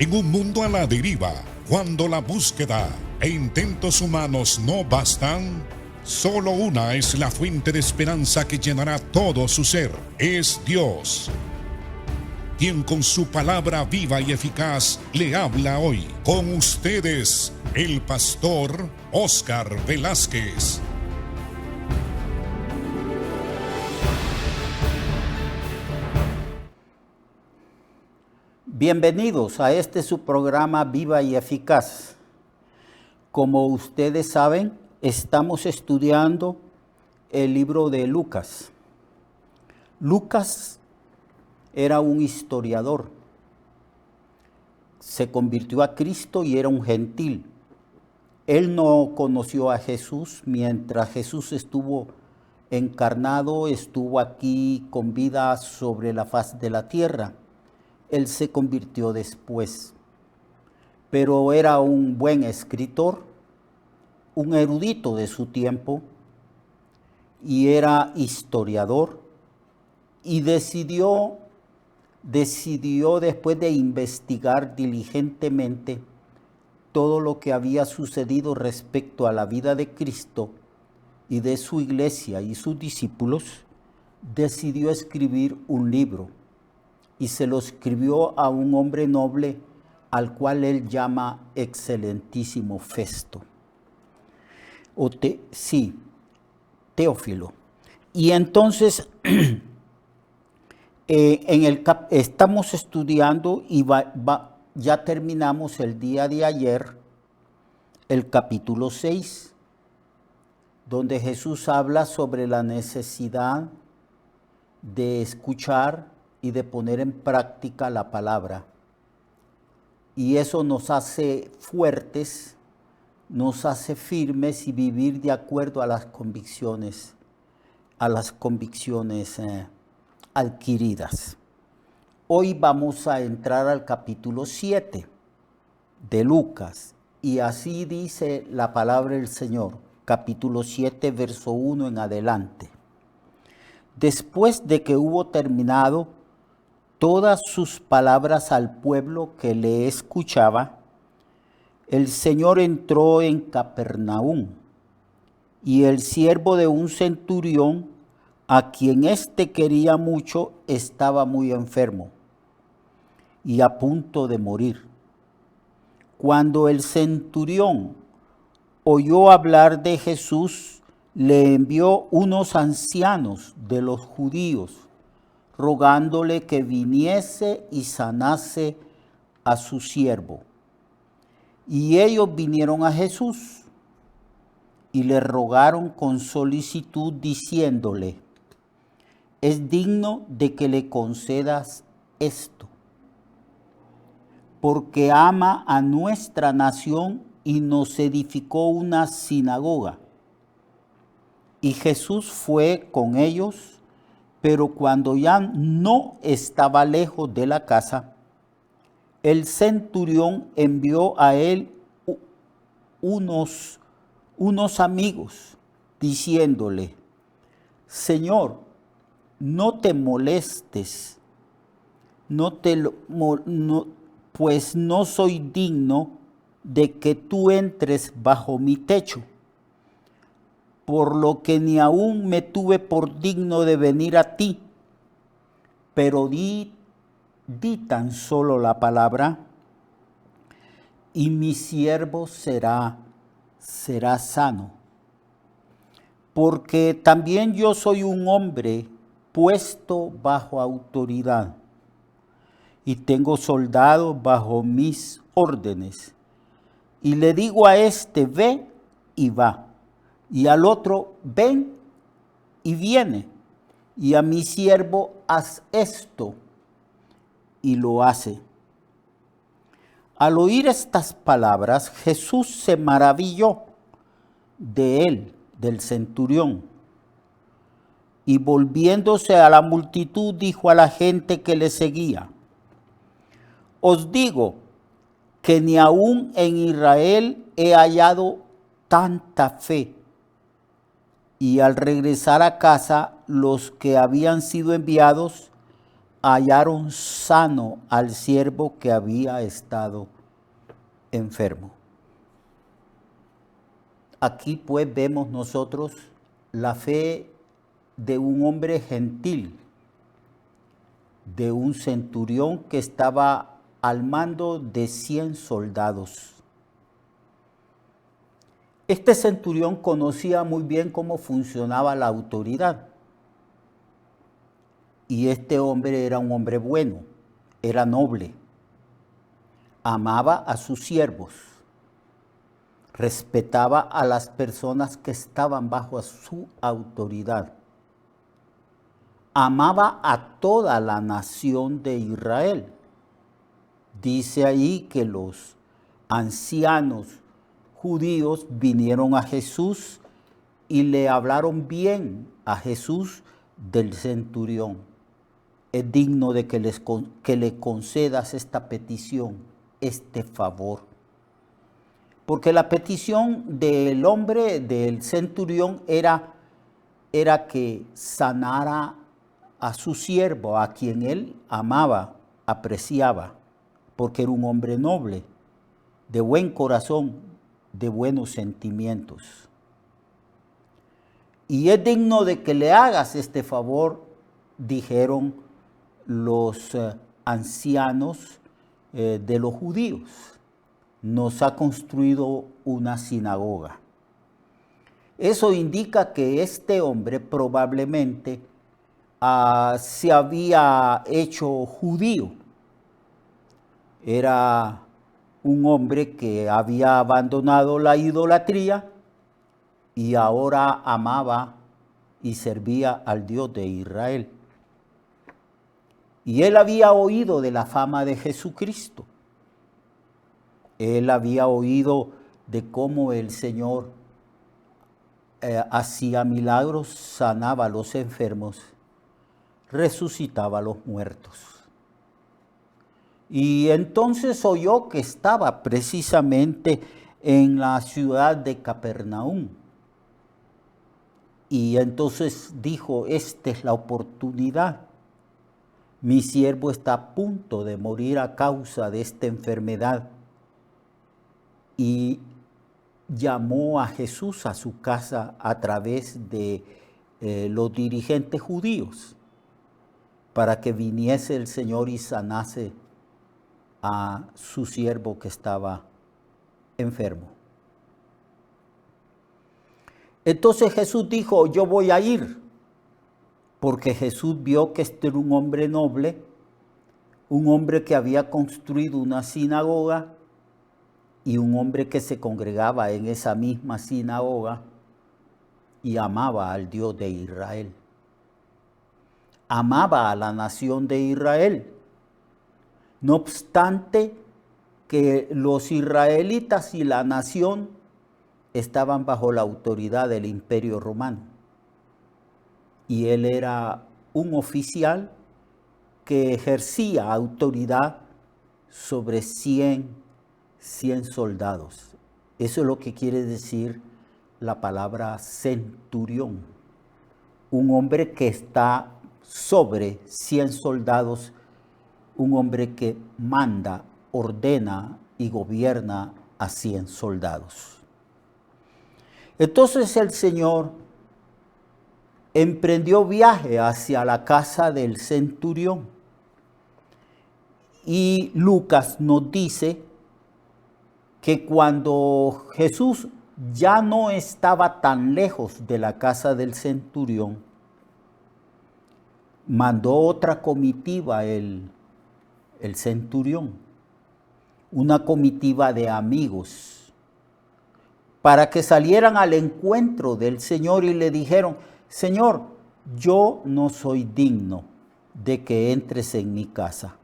En un mundo a la deriva, cuando la búsqueda e intentos humanos no bastan, solo una es la fuente de esperanza que llenará todo su ser. Es Dios, quien con su palabra viva y eficaz le habla hoy. Con ustedes, el pastor Óscar Velázquez. Bienvenidos a su programa Viva y Eficaz. Como ustedes saben, estamos estudiando el libro de Lucas. Lucas era un historiador. Se convirtió a Cristo y era un gentil. Él no conoció a Jesús mientras Jesús estuvo encarnado, estuvo aquí con vida sobre la faz de la tierra. Él se convirtió después, pero era un buen escritor, un erudito de su tiempo, y era historiador, y decidió después de investigar diligentemente todo lo que había sucedido respecto a la vida de Cristo y de su iglesia y sus discípulos, decidió escribir un libro. Y se lo escribió a un hombre noble al cual él llama Excelentísimo Festo. Teófilo. Y entonces estamos estudiando y ya terminamos el día de ayer el capítulo 6, donde Jesús habla sobre la necesidad de escuchar y de poner en práctica la palabra. Y eso nos hace fuertes, nos hace firmes y vivir de acuerdo a las convicciones adquiridas. Hoy vamos a entrar al capítulo 7 de Lucas, y así dice la palabra del Señor, capítulo 7, verso 1 en adelante. Después de que hubo terminado todas sus palabras al pueblo que le escuchaba, el Señor entró en Capernaum, y el siervo de un centurión, a quien éste quería mucho, estaba muy enfermo y a punto de morir. Cuando el centurión oyó hablar de Jesús, le envió unos ancianos de los judíos, rogándole que viniese y sanase a su siervo. Y ellos vinieron a Jesús y le rogaron con solicitud, diciéndole: es digno de que le concedas esto, porque ama a nuestra nación y nos edificó una sinagoga. Y Jesús fue con ellos. Pero cuando ya no estaba lejos de la casa, el centurión envió a él unos amigos, diciéndole: Señor, no te molestes, pues no soy digno de que tú entres bajo mi techo, por lo que ni aún me tuve por digno de venir a ti, pero di tan solo la palabra, y mi siervo será sano. Porque también yo soy un hombre puesto bajo autoridad, y tengo soldados bajo mis órdenes, y le digo a este: ve, y va, y al otro: ven, y viene, y a mi siervo: haz esto, y lo hace. Al oír estas palabras, Jesús se maravilló de él, del centurión, y volviéndose a la multitud, dijo a la gente que le seguía: os digo que ni aún en Israel he hallado tanta fe. Y al regresar a casa, los que habían sido enviados hallaron sano al siervo que había estado enfermo. Aquí pues vemos nosotros la fe de un hombre gentil, de un centurión que estaba al mando de 100 soldados. Este centurión conocía muy bien cómo funcionaba la autoridad. Y este hombre era un hombre bueno, era noble, amaba a sus siervos, respetaba a las personas que estaban bajo su autoridad, amaba a toda la nación de Israel. Dice ahí que los ancianos judíos vinieron a Jesús y le hablaron bien a Jesús del centurión. Es digno de que le concedas esta petición, este favor. Porque la petición del hombre, del centurión, era que sanara a su siervo, a quien él amaba, apreciaba, porque era un hombre noble, de buen corazón, de buenos sentimientos. Y es digno de que le hagas este favor, dijeron los ancianos de los judíos. Nos ha construido una sinagoga. Eso indica que este hombre probablemente se había hecho judío. Era un hombre que había abandonado la idolatría y ahora amaba y servía al Dios de Israel. Y él había oído de la fama de Jesucristo. Él había oído de cómo el Señor hacía milagros, sanaba a los enfermos, resucitaba a los muertos. Y entonces oyó que estaba precisamente en la ciudad de Capernaum. Y entonces dijo, esta es la oportunidad. Mi siervo está a punto de morir a causa de esta enfermedad. Y llamó a Jesús a su casa a través de los dirigentes judíos para que viniese el Señor y sanase a su siervo que estaba enfermo. Entonces Jesús dijo, yo voy a ir. Porque Jesús vio que este era un hombre noble, un hombre que había construido una sinagoga y un hombre que se congregaba en esa misma sinagoga y amaba al Dios de Israel. Amaba a la nación de Israel. No obstante que los israelitas y la nación estaban bajo la autoridad del Imperio Romano. Y él era un oficial que ejercía autoridad sobre 100 soldados. Eso es lo que quiere decir la palabra centurión. Un hombre que está sobre 100 soldados, un hombre que manda, ordena y gobierna a 100 soldados. Entonces el Señor emprendió viaje hacia la casa del centurión. Y Lucas nos dice que cuando Jesús ya no estaba tan lejos de la casa del centurión, mandó otra comitiva el centurión, una comitiva de amigos, para que salieran al encuentro del Señor y le dijeron, Señor, yo no soy digno de que entres en mi casa.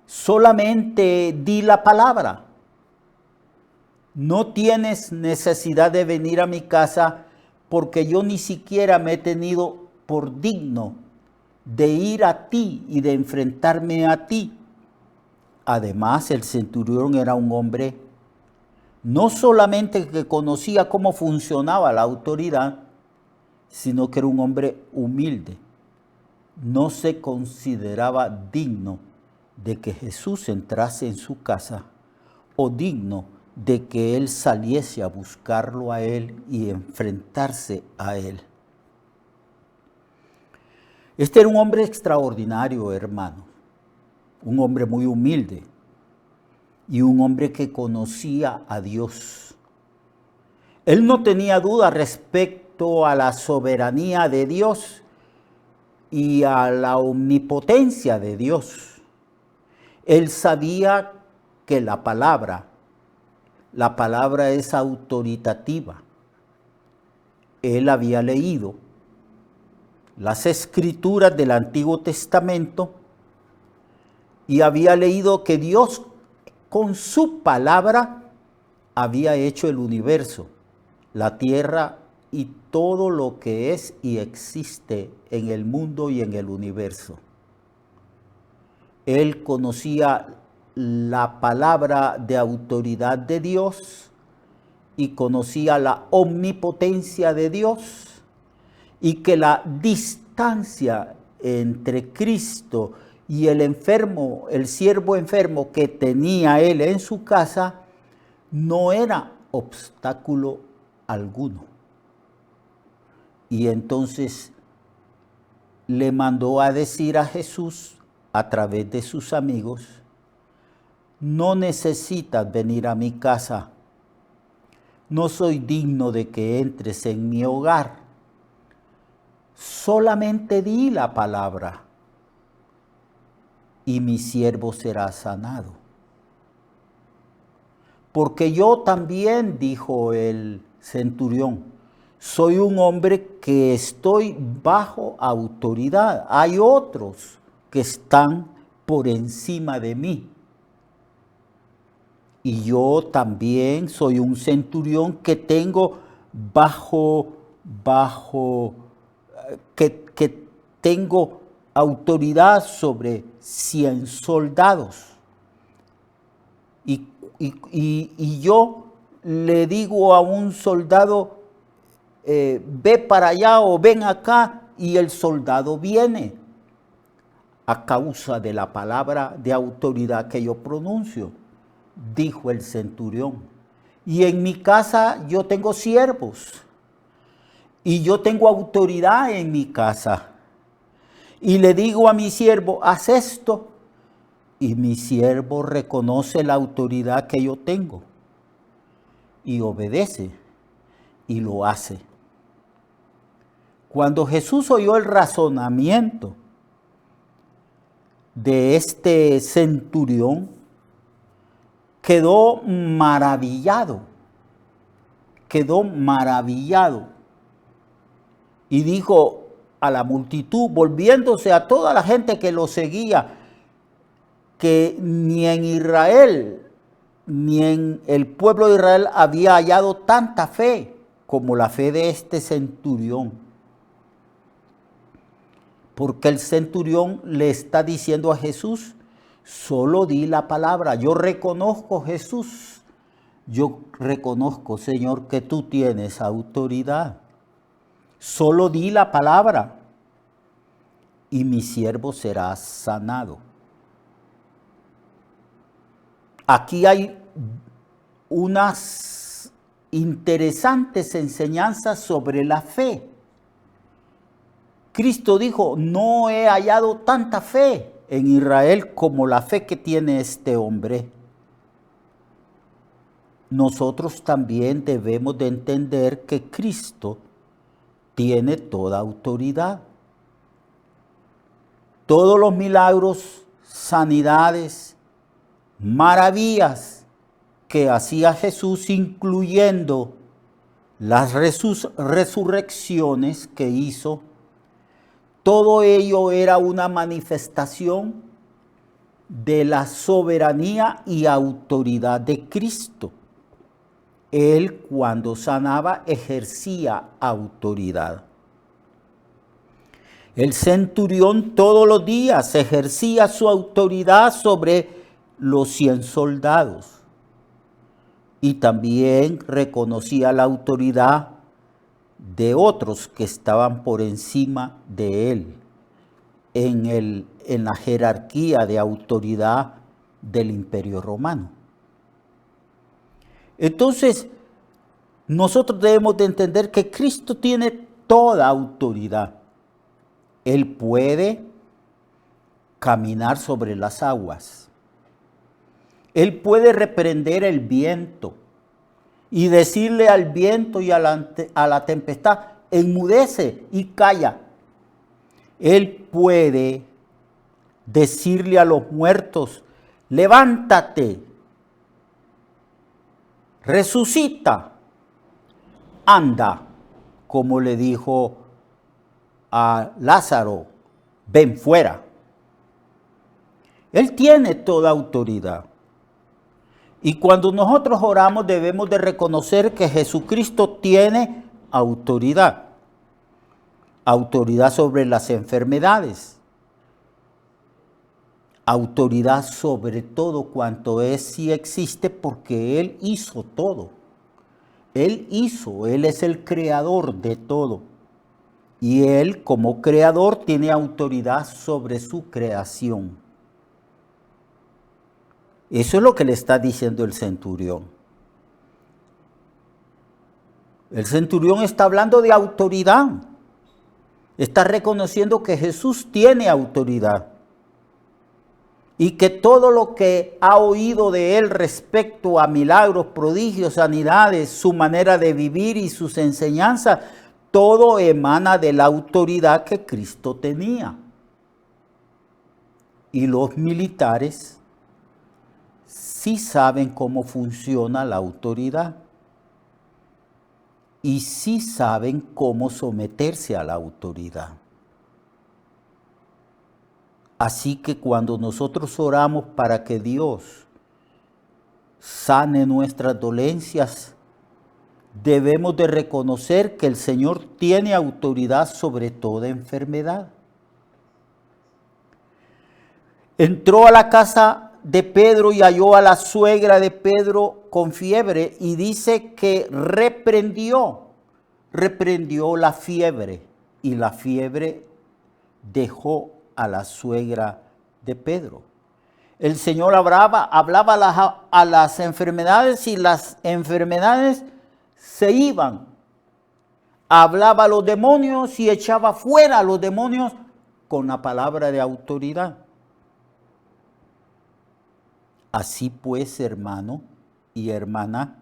Solamente di la palabra. No tienes necesidad de venir a mi casa porque yo ni siquiera me he tenido por digno de ir a ti y de enfrentarme a ti. Además, el centurión era un hombre no solamente que conocía cómo funcionaba la autoridad, sino que era un hombre humilde, no se consideraba digno de que Jesús entrase en su casa o digno de que él saliese a buscarlo a él y enfrentarse a él. Este era un hombre extraordinario, hermano, un hombre muy humilde y un hombre que conocía a Dios. Él no tenía duda respecto a la soberanía de Dios y a la omnipotencia de Dios. Él sabía que la palabra es autoritativa. Él había leído las escrituras del Antiguo Testamento y había leído que Dios con su palabra había hecho el universo, la tierra y todo lo que es y existe en el mundo y en el universo. Él conocía la palabra de autoridad de Dios y conocía la omnipotencia de Dios y que la distancia entre Cristo y el enfermo, el siervo enfermo que tenía él en su casa, no era obstáculo alguno. Y entonces le mandó a decir a Jesús a través de sus amigos: no necesitas venir a mi casa, no soy digno de que entres en mi hogar, solamente di la palabra y mi siervo será sanado. Porque yo también, dijo el centurión, soy un hombre que estoy bajo autoridad. Hay otros que están por encima de mí. Y yo también soy un centurión que tengo que tengo autoridad sobre 100 soldados. Y yo le digo a un soldado, ve para allá o ven acá, y el soldado viene a causa de la palabra de autoridad que yo pronuncio, dijo el centurión. Y en mi casa yo tengo siervos y yo tengo autoridad en mi casa. Y le digo a mi siervo, haz esto, y mi siervo reconoce la autoridad que yo tengo y obedece y lo hace. Cuando Jesús oyó el razonamiento de este centurión, quedó maravillado y dijo a la multitud, volviéndose a toda la gente que lo seguía, que ni en Israel, ni en el pueblo de Israel había hallado tanta fe como la fe de este centurión. Porque el centurión le está diciendo a Jesús, solo di la palabra. Yo reconozco, Jesús, yo reconozco, Señor, que tú tienes autoridad. Solo di la palabra y mi siervo será sanado. Aquí hay unas interesantes enseñanzas sobre la fe. Cristo dijo, no he hallado tanta fe en Israel como la fe que tiene este hombre. Nosotros también debemos de entender que Cristo tiene toda autoridad. Todos los milagros, sanidades, maravillas que hacía Jesús, incluyendo las resurrecciones que hizo, todo ello era una manifestación de la soberanía y autoridad de Cristo. Él, cuando sanaba, ejercía autoridad. El centurión todos los días ejercía su autoridad sobre los 100 soldados y también reconocía la autoridad de otros que estaban por encima de él. en la jerarquía de autoridad del Imperio Romano. Entonces, nosotros debemos de entender que Cristo tiene toda autoridad. Él puede caminar sobre las aguas. Él puede reprender el viento y decirle al viento y a la tempestad, enmudece y calla. Él puede decirle a los muertos, levántate, resucita, anda, como le dijo a Lázaro, ven fuera. Él tiene toda autoridad. Y cuando nosotros oramos debemos de reconocer que Jesucristo tiene autoridad. Autoridad sobre las enfermedades. Autoridad sobre todo cuanto es y existe porque Él hizo todo. Él es el creador de todo. Y Él como creador tiene autoridad sobre su creación. Eso es lo que le está diciendo el centurión. El centurión está hablando de autoridad. Está reconociendo que Jesús tiene autoridad. Y que todo lo que ha oído de él respecto a milagros, prodigios, sanidades, su manera de vivir y sus enseñanzas, todo emana de la autoridad que Cristo tenía. Y los militares sí saben cómo funciona la autoridad. Y sí saben cómo someterse a la autoridad. Así que cuando nosotros oramos para que Dios sane nuestras dolencias, debemos de reconocer que el Señor tiene autoridad sobre toda enfermedad. Entró a la casa de Pedro y halló a la suegra de Pedro con fiebre y dice que reprendió la fiebre y la fiebre dejó a la suegra de Pedro. El Señor hablaba a las enfermedades y las enfermedades se iban. Hablaba a los demonios y echaba fuera a los demonios con la palabra de autoridad. Así pues, hermano y hermana,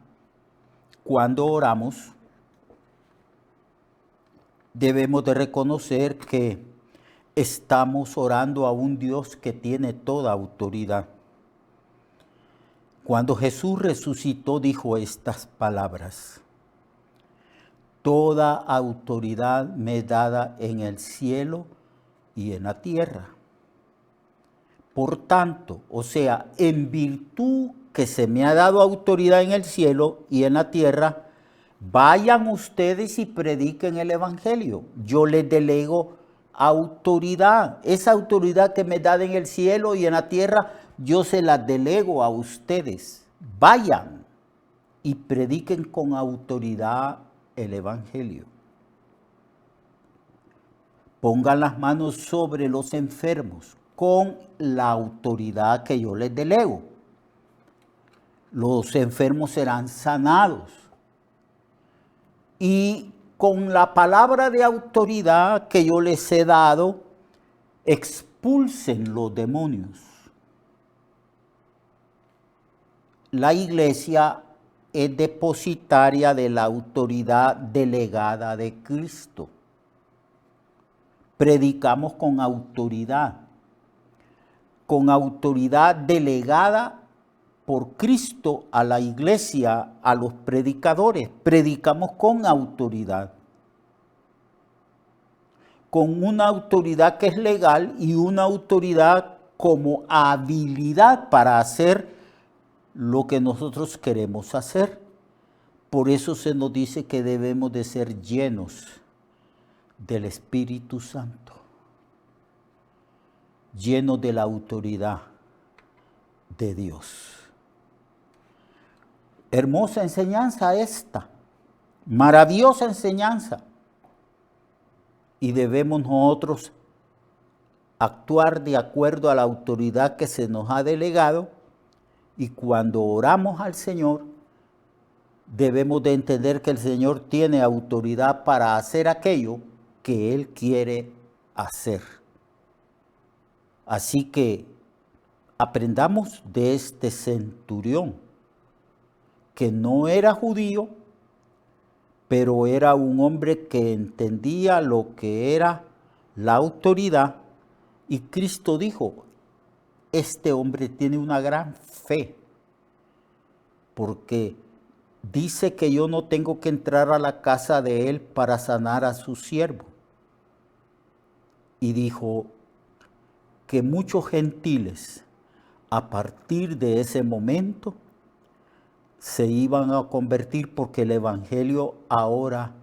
cuando oramos, debemos de reconocer que estamos orando a un Dios que tiene toda autoridad. Cuando Jesús resucitó, dijo estas palabras: toda autoridad me es dada en el cielo y en la tierra. Por tanto, o sea, en virtud que se me ha dado autoridad en el cielo y en la tierra, vayan ustedes y prediquen el evangelio. Yo les delego autoridad. Esa autoridad que me da en el cielo y en la tierra, yo se la delego a ustedes. Vayan y prediquen con autoridad el evangelio. Pongan las manos sobre los enfermos con la autoridad que yo les delego. Los enfermos serán sanados. Y con la palabra de autoridad que yo les he dado, expulsen los demonios. La iglesia es depositaria de la autoridad delegada de Cristo. Predicamos con autoridad delegada por Cristo a la iglesia, a los predicadores. Predicamos con autoridad. Con una autoridad que es legal y una autoridad como habilidad para hacer lo que nosotros queremos hacer. Por eso se nos dice que debemos de ser llenos del Espíritu Santo, llenos de la autoridad de Dios. Hermosa enseñanza esta, maravillosa enseñanza. Y debemos nosotros actuar de acuerdo a la autoridad que se nos ha delegado, y cuando oramos al Señor, debemos de entender que el Señor tiene autoridad para hacer aquello que Él quiere hacer. Así que aprendamos de este centurión, que no era judío, pero era un hombre que entendía lo que era la autoridad, y Cristo dijo, este hombre tiene una gran fe, porque dice que yo no tengo que entrar a la casa de él para sanar a su siervo. Y dijo que muchos gentiles, a partir de ese momento, se iban a convertir, porque el evangelio ahora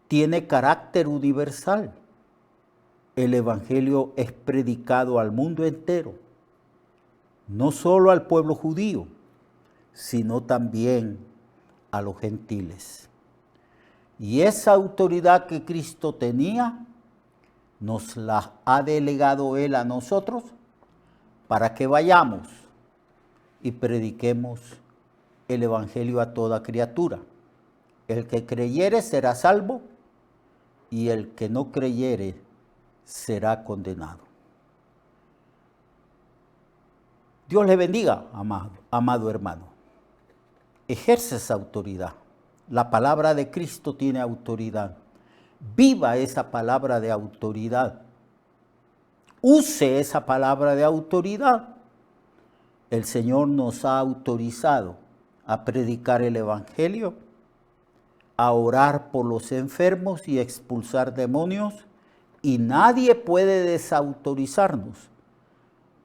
tiene carácter universal. El evangelio es predicado al mundo entero, no solo al pueblo judío, sino también a los gentiles. Y esa autoridad que Cristo tenía, nos la ha delegado Él a nosotros para que vayamos y prediquemos el evangelio a toda criatura. El que creyere será salvo, y el que no creyere será condenado. Dios le bendiga, amado hermano. Ejerce esa autoridad. La palabra de Cristo tiene autoridad. Viva esa palabra de autoridad. Use esa palabra de autoridad. El Señor nos ha autorizado a predicar el evangelio, a orar por los enfermos y expulsar demonios, y nadie puede desautorizarnos,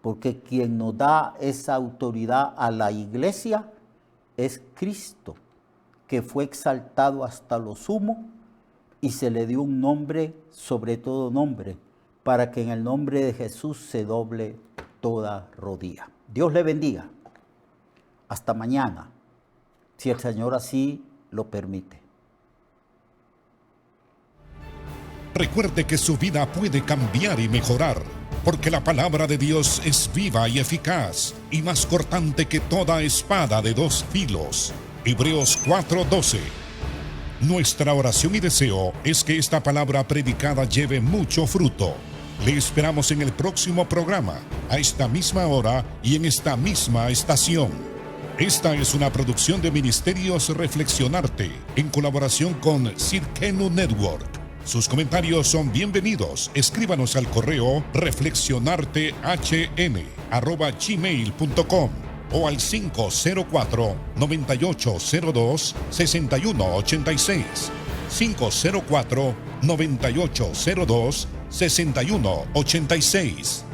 porque quien nos da esa autoridad a la iglesia es Cristo, que fue exaltado hasta lo sumo y se le dio un nombre sobre todo nombre, para que en el nombre de Jesús se doble toda rodilla. Dios le bendiga. Hasta mañana, si el Señor así lo permite. Recuerde que su vida puede cambiar y mejorar, porque la palabra de Dios es viva y eficaz, y más cortante que toda espada de dos filos. Hebreos 4:12. Nuestra oración y deseo es que esta palabra predicada lleve mucho fruto. Le esperamos en el próximo programa, a esta misma hora y en esta misma estación. Esta es una producción de Ministerios Reflexionarte, en colaboración con Cirkenu Network. Sus comentarios son bienvenidos. Escríbanos al correo reflexionartehn@gmail.com o al 504-9802-6186. 504-9802-6186.